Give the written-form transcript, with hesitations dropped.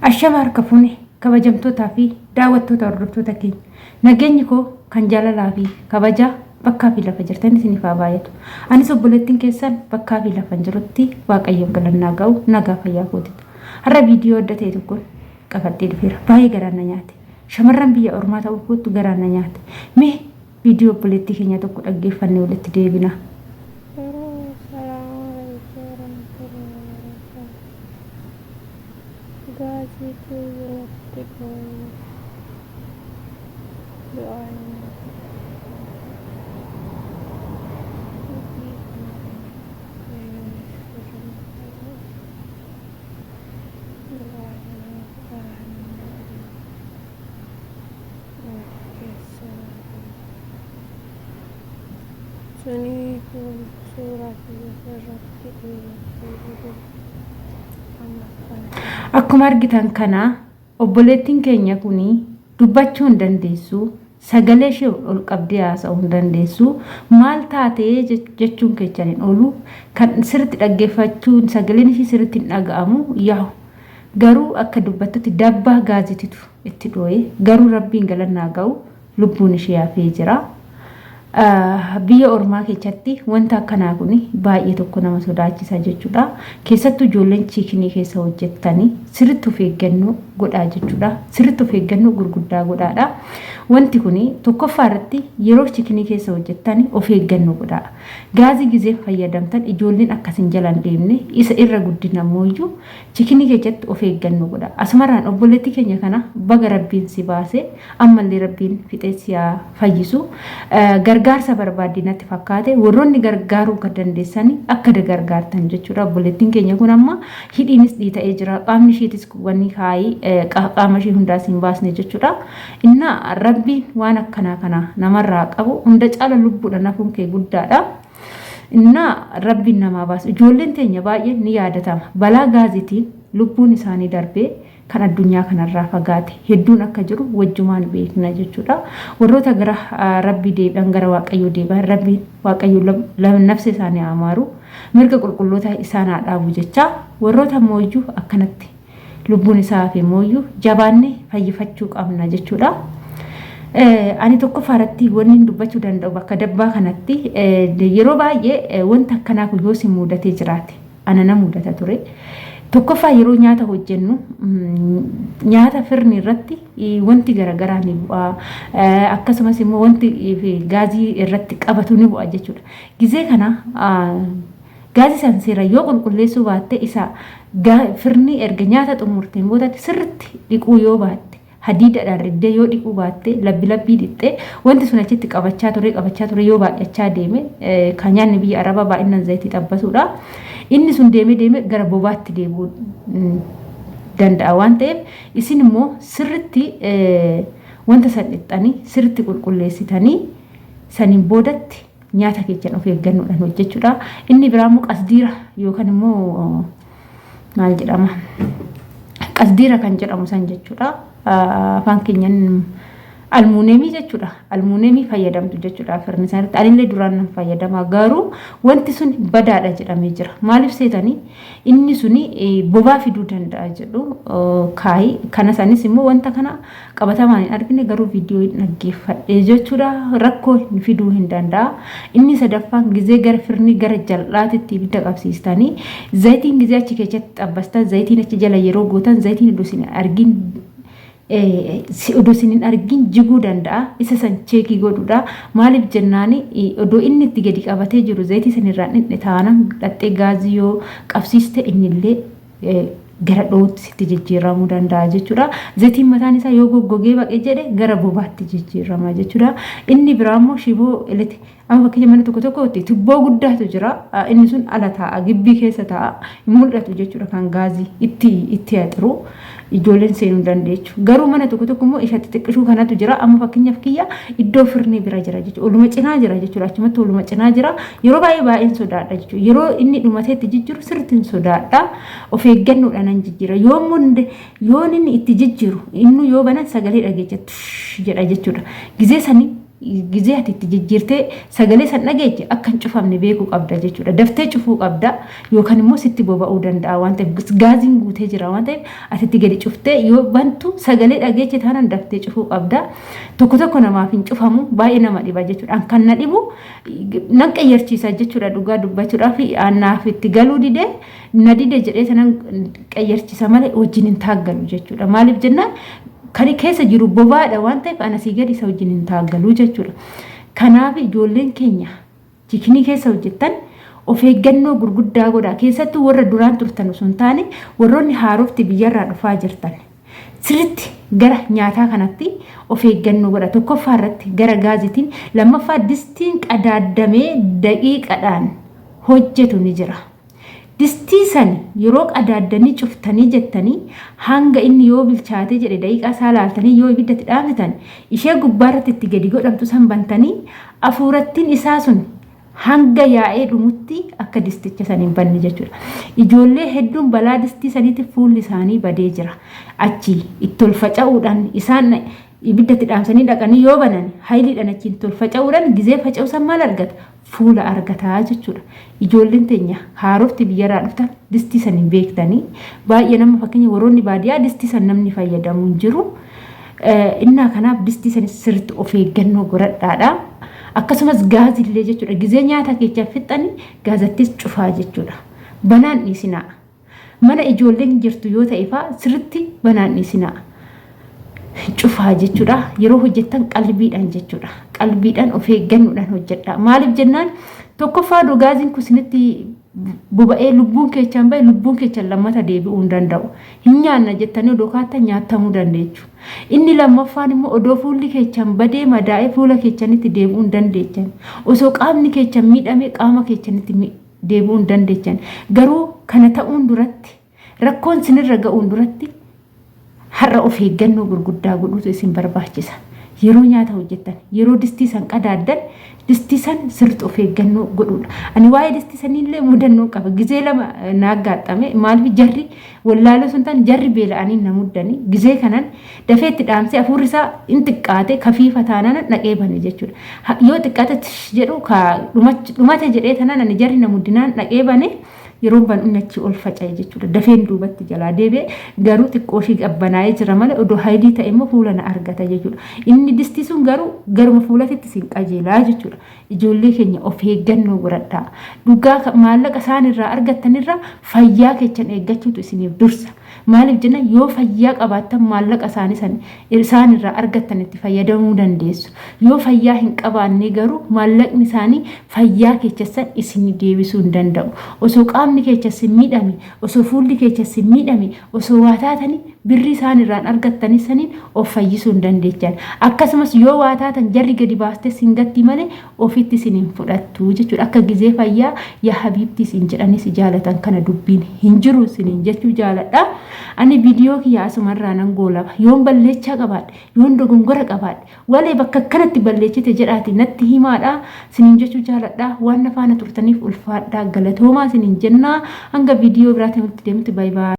Ashama harka fuune kabajamtootaa fi daawwattoota hordoftoota keenya. Nageenyi koo kan jaalalaa fi kabajaa bakkaa fi lafa jirtan isiniif haa baay'atu. Anis obboleettiin keessan bakkaa fi lafa jirutti Waaqayyoon galannaa ga'u nagaa fayyaa kootitu. Har'a viidiyoo adda ta'e tokko qabadhee dhufeera. Baay'ee garaan na nyaate. Shamarran biyya ormaa ta'uu kootu garaan na nyaate. Mee viidiyoo obboleettii keenya tokko dhaggeeffannee walitti deebina. Akkuma argitan kana obboleettiin keenya kuni dubbachuu hin dandeessu, sagalee ishee ol qabdee haasa'uu hin dandeessu. Maal taatee jechuun keessan hin oolu, kan sirriitti dhaggeeffachuun sagaleen ishee sirriitti hin dhaga'amu. Yaa garuu akka dubbattutti dabbaa gaazititu itti dhoo'e, garuu rabbiin galannaa ga'u lubbuun ishee hafee jira. Biyya ormaa keessatti wanta akkanaa kun baay'ee tokko nama sodaachisa jechuudha. Keessattuu ijoolleen chiikinii keessa hojjettanii sirriitti of eeggannoo godhaa jechuudha. Sirriitti of eeggannoo gurguddaa godhaadha. Wanti kun tokkoffaa irratti yeroo chiikinii keessa hojjettanii of eeggannoo godhaa. Gaazii gizee fayyadamtan ijoolleen akkasiin jala hin deemne isa irra guddinamooyyuu chiikinii keessatti of eeggannoo godhaa. Asumarraan obboleettii keenya kana baga rabbiin si baase ammallee rabbiin fixee si fayyisu. Gargaarsa barbaadinatti fakkaate warroonni gargaaruu kan dandeessanii akka gargaartan jechuudha. Obboleettiin keenya kun amma hidhiinis dhiita'ee jira. Qaamni isheetis wanni kaayii qaama ishee hundaas hin baasne jechuudha. Inna rabbiin waan akkanaa kana namarraa qabu hunda caala lubbuudha nafuun kee guddaadha. Inna rabbiin namaa baasu. Ijoolleen teenya baay'ee ni yaadatama. Balaa gaazitiin lubbuun isaanii darbee kan addunyaa kanarraa fagaate hedduun akka jiru wajjumaan beekna jechuudha. Warroota gara rabbii deebi'an gara waaqayyoo deebi'an rabbiin waaqayyoo nafsa isaanii amaaru mirga qulqulloota isaan haa dhaabu jecha warroota mooyyuu akkanatti lubbuun isaa hafe mooyyuu jabaannee fayyifachuu qabna jechuudha. Ani tokko faaratti wanni dubbachuu danda'u bakka dabbaa kanatti yeroo baay'ee wanta akkanaa kun yoo si mudatee jiraate ana na mudata ture. Tokkoffaa yeroo nyaata hojjennu nyaata firni irratti wanti garagaraa ni bu'a. Akkasumas immoo wanti gaazii irratti qabatu ni bu'a jechuudha. Gizee kana gaazii san seera yoo qulqulleessuu baatte isa firni erga nyaata xumurteen booda sirriitti dhiquu yoo baatte hadiidadhaan riddee yoo dhiquu baatte labbii dhiqxee wanti sun achitti qabachaa ture yoo baay'achaa deeme kan nyaanni biyya arabaa baay'inaan zayitii xabbasuudha. Inni sun deeme gara bobaatti deebi'uu danda'a waan ta'eef isin immoo sirriitti wanta san dhiqxanii sirriitti qulqulleessitanii saniin boodatti nyaata keessan of eeggannoodhaan hojjechuudha. Inni biraa immoo qasdiira yookaan immoo maal jedhama? Qasdiira kan jedhamu san jechuudha. Afaan keenyan almuuneemii jechuudha. Almuuneemii fayyadamtu jechuudha. Firni isaaniitti anillee duraan fayyadama garuu wanti sun badaadha jedhamee jira. Maaliif seetanii inni suni bobaa fiduu danda'a jedhu kaayi. Kana sanis immoo wanta kana qabatamaan hin argine garuu viidiyoo hin dhaggeeffadhe jechuudha. Rakkoo fiduu hin danda'a. Inni sadaffaan gizee gara firni gara jal'aatitti ibidda qabsiistanii zayitiin gizee achi keessatti xabbastan zayitiin achi jala yeroo gootan zayitiin iddoo isin argin odoo isin argin jiguu danda'a. Isa san cheekii godhuudha. Maaliif jennaani odoo inni itti gadi qabatee jiru zayitii sanirraan inni taanaan dhattee gaazii yoo qabsiiste innillee gara dhootti sitti jijjiiramuu danda'a jechuudha. Zayitiin mataan isaa yoo goggogee baqee jedhe gara bobaatti jijjiirama jechuudha. Inni biraa immoo shiboo amma fakkeenya mana tokkotti tubboo guddaatu jira. Inni sun ala taa'a gibbii keessa taa'a mul'atu jechuudha kan gaazii itti haxiru. Ijoolleen seenuu dandeechu. Garuu mana tokko immoo ishatti xiqqishuu kanatu jira. Amma fakkeenyaaf kiyya iddoo firni bira jira jechuudha. Oluma cinaa jira jechuudha. Achumatti oluma cinaa jira. Yeroo baay'een sodaadha jechuudha. Yeroo inni dhumatee itti jijjiiru sirriitti sodaadha. Of eeggannoodhaan nan jijjiira. Yoo inni itti jijjiiru inni yoo banan sagalee dhageechatu jedha jechuudha. Gizee sanii gizee ati itti jijjiirtee sagalee san dhageeche akka hin cufamne beekuu qabda jechuudha. Daftee cufuu qabda yookaan immoo sitti boba'uu danda'a waan ta'eef gaaziin guutee jira waan ta'eef ati itti gadi cuftee yoo bantu sagalee dhageeche taanaan daftee cufuu qabda. Tokko namaaf hin cufamu baay'ee nama dhiba jechuudha. Kan na dhibu nan qayyarchiisa jechuudha dhugaa dubbachuudhaaf naaf itti galuu didee na dide jedhee sanan qayyarchiisa malee wajjin hin taaggalu jechuudha. Maaliif jennaan kan keessa jiru bobaadha waan ta'eef ana sii gadi isa wajjin hin taaggalu jechuudha. Kanaaf ijoolleen keenya jikinii keessa hojjettan of eeggannoo gurguddaa godhaa. Keessattuu warra duraan turtan osoo hin taane warroonni haarofti biyyarraa dhufaa jirtan sirriitti gara nyaataa kanatti of eeggannoo godha. Tokkoffaa irratti gara gaazitiin, lammaffaa distiin qadaadamee daqiiqadhaan hojjetu ni jira. Distii san yeroo qadaadanii cuftanii jettanii hanga inni yoo bilchaate jedhe daqiiqaa isaa laaltanii yoo ibiddatti dhaamsitan ishee gubbaarratti itti gadi godhamtu san bantanii afuurattiin isaa sun hanga yaa'ee dhumutti akka disticha san hin banne jechuudha. Ijoollee hedduun balaa distii saniitiif fuulli isaanii badee jira. Achi itti ol faca'uudhaan isaan ibiddatti dhaamsanii dhaqanii yoo banan hayiliidhaan achi itti ol faca'uudhaan gizee faca'u san maal argata? Fuula argataa jechuudha. Ijoolleen teenya haarofti biyyarraa dhuftan distii san hin beektanii baay'ee nama fakkeenya warroonni baadiyyaa distii san namni fayyadamu hin jiru. Innaa kanaaf distii san sirriitti of eeggannoo godhadhaadha. Akkasumas gaazillee jechuudha. Gizee nyaata keessa fixxanii gaazattis cufaa jechuudha. Banaan dhiisinaa. Mana ijoolleen jirtu yoo ta'e fa'aa sirriitti banaan dhiisinaa. Cufaa jechuudha. Yeroo hojjettan qalbiidhaan jechuudha. Qalbiidhaan of eeggannoodhaan hojjedha. Maaliif jennaan tokkoffaa gaaziin kun isinitti boba'ee lubbuun keessan bahe lubbuun keessan lammata deebi'uu hin danda'u. Hin nyaanna jettanii odoo kaattan nyaatamuu dandeechu. Inni lammaffaan immoo odoo fuulli keessan badee madaa'ee fuula keessanitti deebi'uu hin dandeechan. Osoo qaamni keessan miidhamee qaama keessanitti deebi'uu hin dandeechan. Garuu kana ta'uun duratti rakkoon sinirra ga'uun duratti har'a of eeggannoo gurguddaa godhuutu isin barbaachisa. Yeroo nyaata hojjettan, yeroo distii san qadaaddan, distii san sirriitti of eeggannoo godhuudha. Ani waa'ee distii sanillee mudannoo qaba. Gizee lama naaggaadhame maaliif jarri wallaaloo sun ta'an jarri beela'anii na muddanii gizee kanan dafee itti dhaamsee hafuurri isaa in xiqqaate kafiifa taanaan naqee bane jechuudha. Yoo xiqqaate jedhu dhumate jedhee tanaan ani jarri na muddinaan naqee bane yeroo ban achi ol faca'e jechuudha. Dafeen duubatti jalaa deebi'ee garuu xiqqooshii qabbanaa'ee jira malee odoo haayilii ta'e immoo fuula na argata jechuudha. Inni distii sun garuma fuulatitti sin qajeelaa jechuudha. Ijoollee keenya of eeggannoo godhadhaa. Dhugaa maallaqa isaan irraa argattanirraa fayyaa keessan eeggachuutu isiniif dursa. Maaliif jenna yoo fayyaa qabaattan maallaqa isaan irraa argattan itti fayyadamuu dandeessu. Yoo fayyaa hin qabaanne garuu maallaqni isaanii fayyaa keessan isin deebisuu hin danda'u. Osoo qaamni keessan miidhame, osoo fuulli keessan miidhame, osoo waa taatanii birrii isaan irraan argattanii saniin of fayyisuu hin dandeechan. Akkasumas yoo waa taatan jarri gadi baastee sin gatti malee ofitti isin hin fudhattu jechuudha. Akka gizee fayyaa yaa habiibti isin jedhanis jaalatan kana dubbiin hin jiru isiniin jechuu jaaladha. Ani viidiyoo kiyya asumarraa nan goolaba. Yoon balleechaa qabaadhe, yoon dogongora qabaadhe, walee bakka akkanatti balleechite jedhaati natti himaadha. Isiniin jechuu jaaladha. Waan na faana turtaniif ulfaadha. Galatoomaa isiniin jennaa. Hanga viidiyoo biraatiin walitti deemti. Baay'ee.